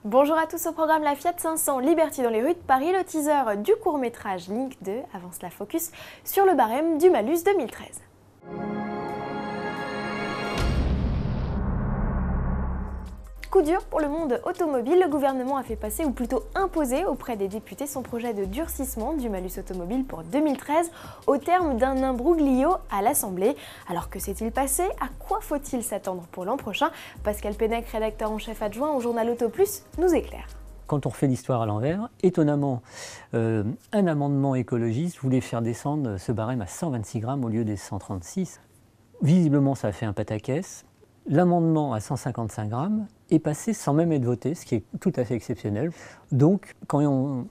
Bonjour à tous, au programme la Fiat 500 Liberty dans les rues de Paris, le teaser du court-métrage Link 2 avance la focus sur le barème du malus 2013. Coup dur pour le monde automobile, le gouvernement a fait passer, ou plutôt imposer auprès des députés son projet de durcissement du malus automobile pour 2013 au terme d'un imbroglio à l'Assemblée. Alors que s'est-il passé? À quoi faut-il s'attendre pour l'an prochain? Pascal Pennec, rédacteur en chef adjoint au journal Auto Plus, nous éclaire. Quand on refait l'histoire à l'envers, étonnamment, un amendement écologiste voulait faire descendre ce barème à 126 grammes au lieu des 136. Visiblement, ça a fait un pataquès. L'amendement à 155 grammes est passé sans même être voté, ce qui est tout à fait exceptionnel. Donc, quand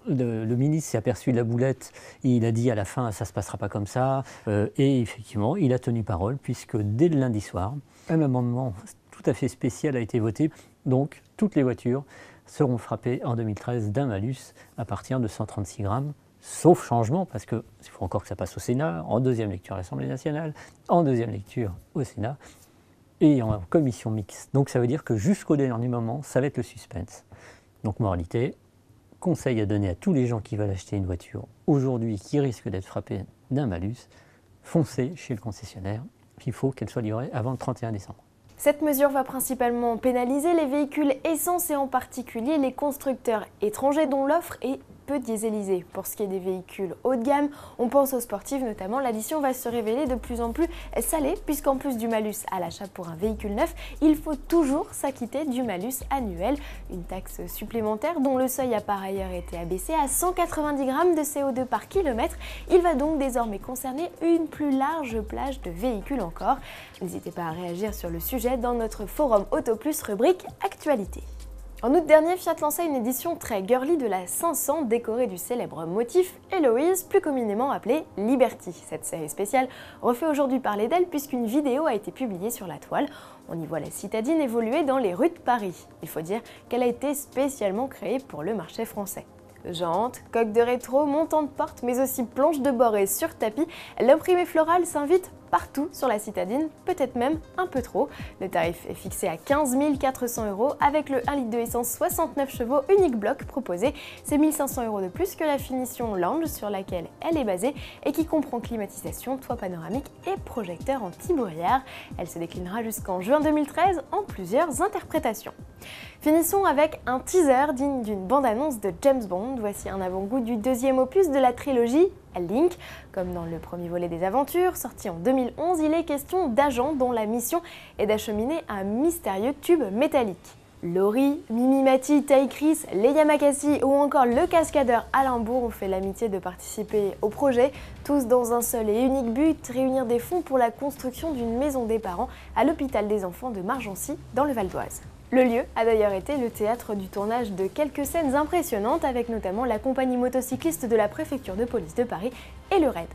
le ministre s'est aperçu de la boulette, il a dit à la fin « ça ne se passera pas comme ça ». Et effectivement, il a tenu parole, puisque dès le lundi soir, un amendement tout à fait spécial a été voté. Donc, toutes les voitures seront frappées en 2013 d'un malus à partir de 136 grammes. Sauf changement, parce qu'il faut encore que ça passe au Sénat, en deuxième lecture à l'Assemblée nationale, en deuxième lecture au Sénat, et en commission mixte. Donc ça veut dire que jusqu'au dernier moment, ça va être le suspense. Donc moralité, conseil à donner à tous les gens qui veulent acheter une voiture aujourd'hui qui risque d'être frappée d'un malus, foncez chez le concessionnaire, il faut qu'elle soit livrée avant le 31 décembre. Cette mesure va principalement pénaliser les véhicules essence et en particulier les constructeurs étrangers dont l'offre est peu dieselisée. Pour ce qui est des véhicules haut de gamme, on pense aux sportifs notamment, l'addition va se révéler de plus en plus salée puisqu'en plus du malus à l'achat pour un véhicule neuf, il faut toujours s'acquitter du malus annuel, une taxe supplémentaire dont le seuil a par ailleurs été abaissé à 190 grammes de CO2 par kilomètre. Il va donc désormais concerner une plus large plage de véhicules encore. N'hésitez pas à réagir sur le sujet dans notre forum Auto Plus rubrique Actualité. En août dernier, Fiat lançait une édition très girly de la 500 décorée du célèbre motif Héloïse, plus communément appelée Liberty. Cette série spéciale refait aujourd'hui parler d'elle puisqu'une vidéo a été publiée sur la toile. On y voit la citadine évoluer dans les rues de Paris. Il faut dire qu'elle a été spécialement créée pour le marché français. Jantes, coque de rétro, montant de porte, mais aussi planche de bord et sur tapis, l'imprimé floral s'invite partout sur la citadine, peut-être même un peu trop. Le tarif est fixé à 15 400 € avec le 1 litre de essence 69 chevaux unique bloc proposé. C'est 1 500 € de plus que la finition lounge sur laquelle elle est basée et qui comprend climatisation, toit panoramique et projecteur anti-brouillard. Elle se déclinera jusqu'en juin 2013 en plusieurs interprétations. Finissons avec un teaser digne d'une bande-annonce de James Bond. Voici un avant-goût du deuxième opus de la trilogie Link. Comme dans le premier volet des aventures, sorti en 2011, il est question d'agents dont la mission est d'acheminer un mystérieux tube métallique. Laurie, Mimi Mati, Ty Chris, Leia Makassi ou encore le cascadeur Alain Bourg ont fait l'amitié de participer au projet, tous dans un seul et unique but, réunir des fonds pour la construction d'une maison des parents à l'hôpital des enfants de Margency dans le Val d'Oise. Le lieu a d'ailleurs été le théâtre du tournage de quelques scènes impressionnantes avec notamment la compagnie motocycliste de la préfecture de police de Paris et le RAID.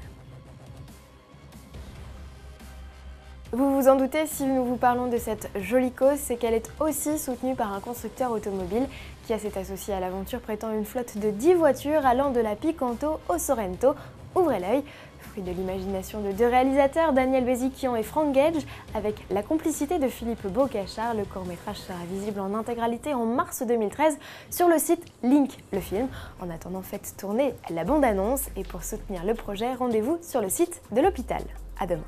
Vous vous en doutez, si nous vous parlons de cette jolie cause, c'est qu'elle est aussi soutenue par un constructeur automobile qui s'est associé à l'aventure prêtant une flotte de 10 voitures allant de la Picanto au Sorento. Ouvrez l'œil, fruit de l'imagination de deux réalisateurs, Daniel Béziquian et Frank Gage, avec la complicité de Philippe Beaucachard. Le court-métrage sera visible en intégralité en mars 2013 sur le site Link, le film. En attendant, faites tourner la bande-annonce et pour soutenir le projet, rendez-vous sur le site de l'hôpital. À demain.